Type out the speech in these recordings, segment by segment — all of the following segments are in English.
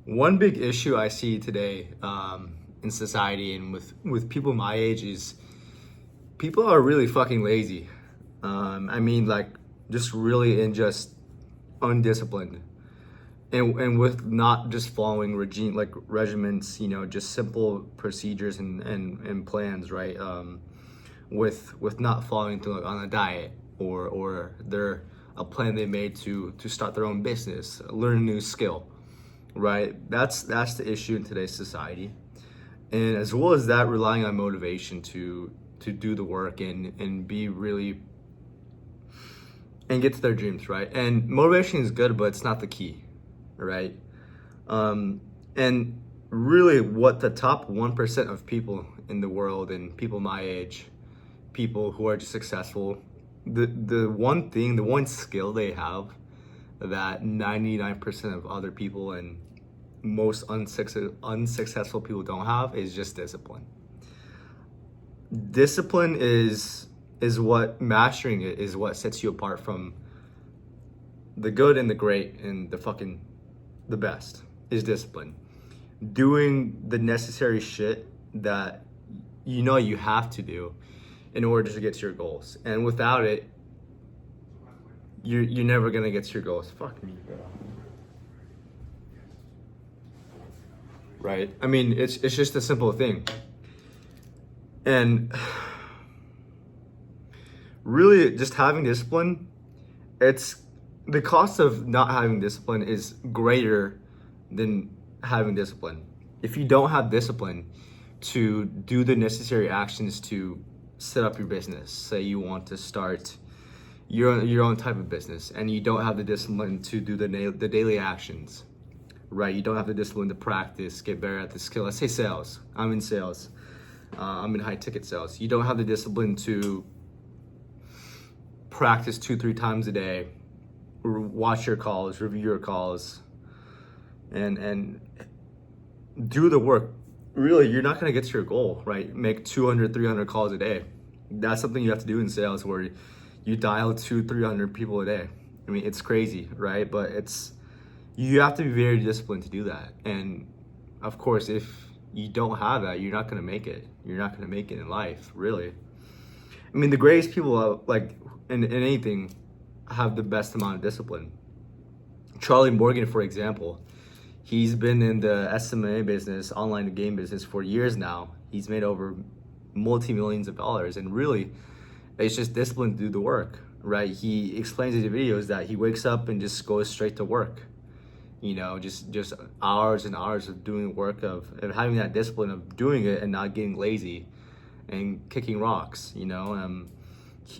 One big issue I see today in society and with people my age is people are really fucking lazy. I mean, like, just really and just undisciplined, and with not just following regiments, just simple procedures and plans, right? With not following through like, on a diet or their a plan they made to start their own business, learn a new skill, right? That's the issue in today's society, and as well as that, relying on motivation to do the work and be really and get to their dreams, right? And motivation is good, but it's not the key, right? And really, what the top 1% of people in the world and people my age, people who are just successful, the one thing, the one skill they have that 99% of other people and most unsuccessful people don't have is just discipline. Discipline is what mastering it is what sets you apart from the good and the great and the best is discipline. Doing the necessary shit that you have to do in order to get to your goals. And without it, you're never gonna get to your goals. Fuck me, bro. Right? I mean, it's just a simple thing. And really, just having discipline, it's the cost of not having discipline is greater than having discipline. If you don't have discipline to do the necessary actions to set up your business, say you want to start your own type of business, and you don't have the discipline to do the daily actions, right? You don't have the discipline to practice, get better at the skill. Let's say sales. I'm in sales. I'm in high ticket sales. You don't have the discipline to practice 2-3 times a day, watch your calls, review your calls, and do the work. Really, you're not going to get to your goal, right? Make 200-300 calls a day. That's something you have to do in sales, where you dial 200-300 people a day. I mean, it's crazy, right? But you have to be very disciplined to do that. And of course, if you don't have that, you're not going to make it. You're not going to make it in life, really. I mean, the greatest people, like in anything, have the best amount of discipline. Charlie Morgan, for example, he's been in the SMA business, online game business, for years now. He's made over multi-millions of dollars, and really, it's just discipline to do the work, right? He explains in his videos that he wakes up and just goes straight to work. Just hours and hours of doing work, of having that discipline of doing it and not getting lazy and kicking rocks.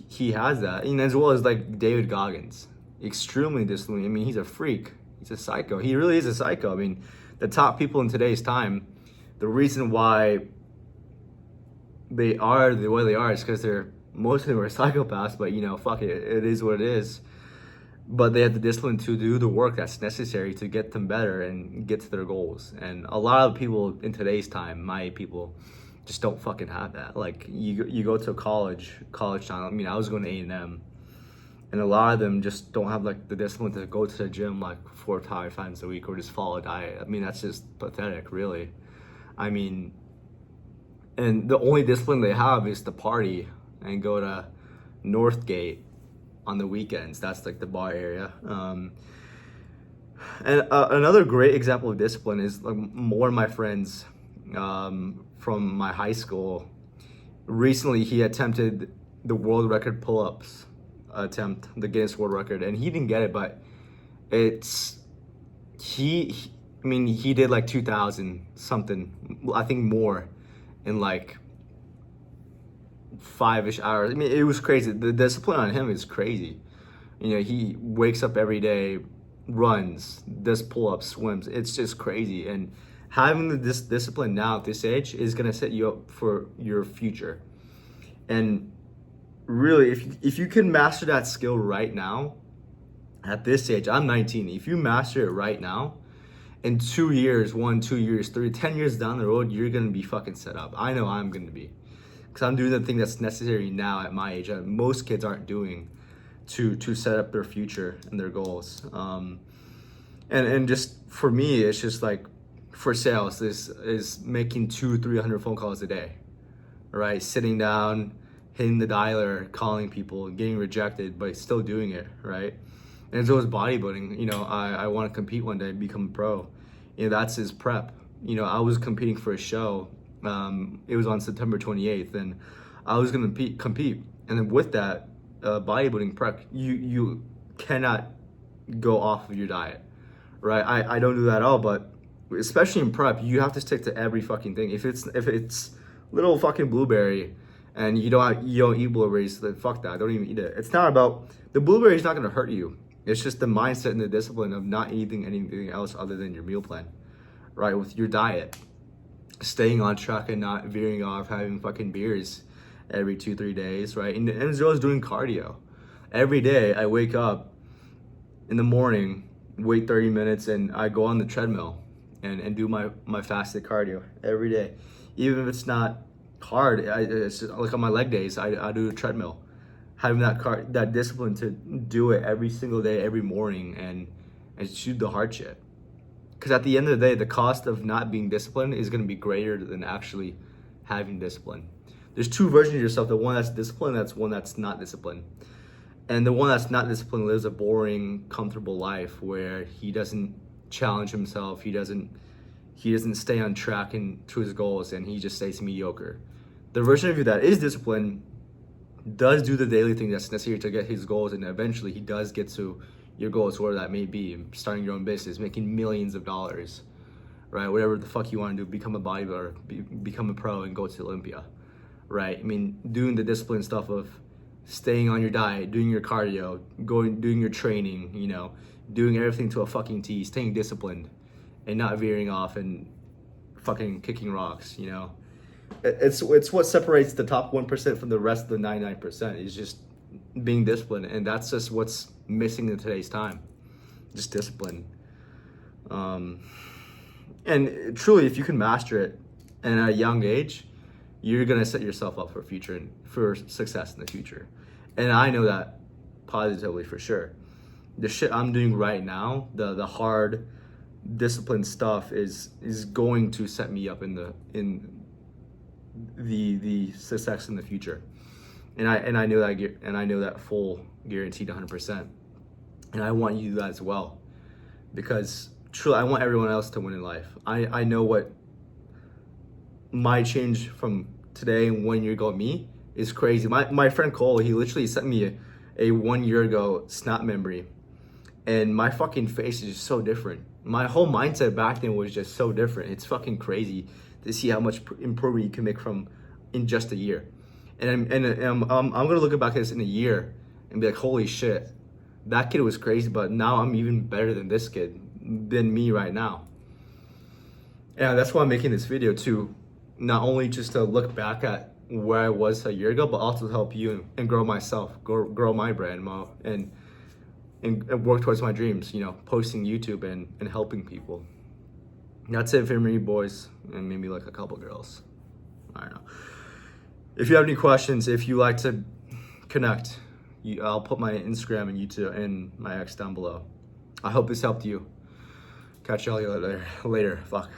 He has that, and as well as like David Goggins, extremely disciplined. I mean, he's a freak. He's a psycho. He really is a psycho. I mean, the top people in today's time, the reason why they are the way they are is because most of them are psychopaths. But fuck it, it is what it is. But they have the discipline to do the work that's necessary to get them better and get to their goals. And a lot of people in today's time, my people, just don't fucking have that. Like, you go to college town. I mean, I was going to A&M, and a lot of them just don't have like the discipline to go to the gym like 4 or 5 times a week or just follow a diet. I mean, that's just pathetic, really. I mean, and the only discipline they have is to party and go to Northgate on the weekends. That's like the bar area. And another great example of discipline is like one of my friends from my high school. Recently, he attempted the world record pull-ups attempt, the Guinness World Record, and he didn't get it, but he did like 2,000 something, I think more, in like 5-ish hours. I mean, it was crazy. The discipline on him is crazy. He wakes up every day, runs, does pull-ups, swims. It's just crazy. And having this discipline now at this age is going to set you up for your future. And really, if you can master that skill right now, at this age, I'm 19. If you master it right now, in 2 years, 2 years, 3, 10 years down the road, you're going to be fucking set up. I know I'm going to be. Because I'm doing the thing that's necessary now at my age that most kids aren't doing to set up their future and their goals. And just for me, it's just like for sales is making 200-300 phone calls a day, right? Sitting down, hitting the dialer, calling people, getting rejected, but still doing it, right? And so is bodybuilding. I want to compete one day, become a pro. That's his prep. I was competing for a show. It was on September 28th, and I was going to compete. And then with that, bodybuilding prep, you cannot go off of your diet, right? I don't do that at all, but especially in prep, you have to stick to every fucking thing. If it's little fucking blueberry and you don't eat blueberries, then fuck that. Don't even eat it. It's not about the blueberry is not going to hurt you. It's just the mindset and the discipline of not eating anything else other than your meal plan, right? With your diet, staying on track and not veering off, having fucking beers every 2-3 days, right? And as well as doing cardio. Every day I wake up in the morning, wait 30 minutes, and I go on the treadmill and do my fasted cardio every day. Even if it's not hard, it's just, like on my leg days, I do a treadmill. Having that discipline to do it every single day, every morning, and shoot the hard shit. Because at the end of the day, the cost of not being disciplined is going to be greater than actually having discipline. There's two versions of yourself: the one that's disciplined, that's one that's not disciplined. And the one that's not disciplined lives a boring, comfortable life where he doesn't challenge himself, he doesn't stay on track and to his goals, and he just stays mediocre. The version of you that is disciplined does do the daily thing that's necessary to get his goals, and eventually he does get to your goals, whatever that may be, starting your own business, making millions of dollars, right? Whatever the fuck you want to do, become a bodybuilder, become a pro, and go to Olympia, right? I mean, doing the discipline stuff of staying on your diet, doing your cardio, doing your training, doing everything to a fucking T, staying disciplined, and not veering off and fucking kicking rocks, It's what separates the top 1% from the rest of the 99%, is just being disciplined, and that's just what's missing in today's time, just discipline. And truly, if you can master it, and at a young age, you're gonna set yourself up for future and for success in the future. And I know that positively for sure. The shit I'm doing right now, the hard, disciplined stuff is going to set me up in the success in the future. And I know that, and I know that full guaranteed 100%. And I want you to do that as well, because truly I want everyone else to win in life. I know what my change from today and 1 year ago me is crazy. My friend Cole, he literally sent me a 1 year ago Snap memory, and my fucking face is just so different. My whole mindset back then was just so different. It's fucking crazy to see how much improvement you can make in just a year. And I'm gonna look back at this in a year and be like, holy shit, that kid was crazy, but now I'm even better than this kid, than me right now. And that's why I'm making this video too, not only just to look back at where I was a year ago, but also to help you and grow myself, grow my brand, and work towards my dreams, posting YouTube and helping people. That's it for me, boys, and maybe like a couple girls. I don't know. If you have any questions, if you like to connect, I'll put my Instagram and YouTube and my X down below. I hope this helped you. Catch y'all later. Fuck.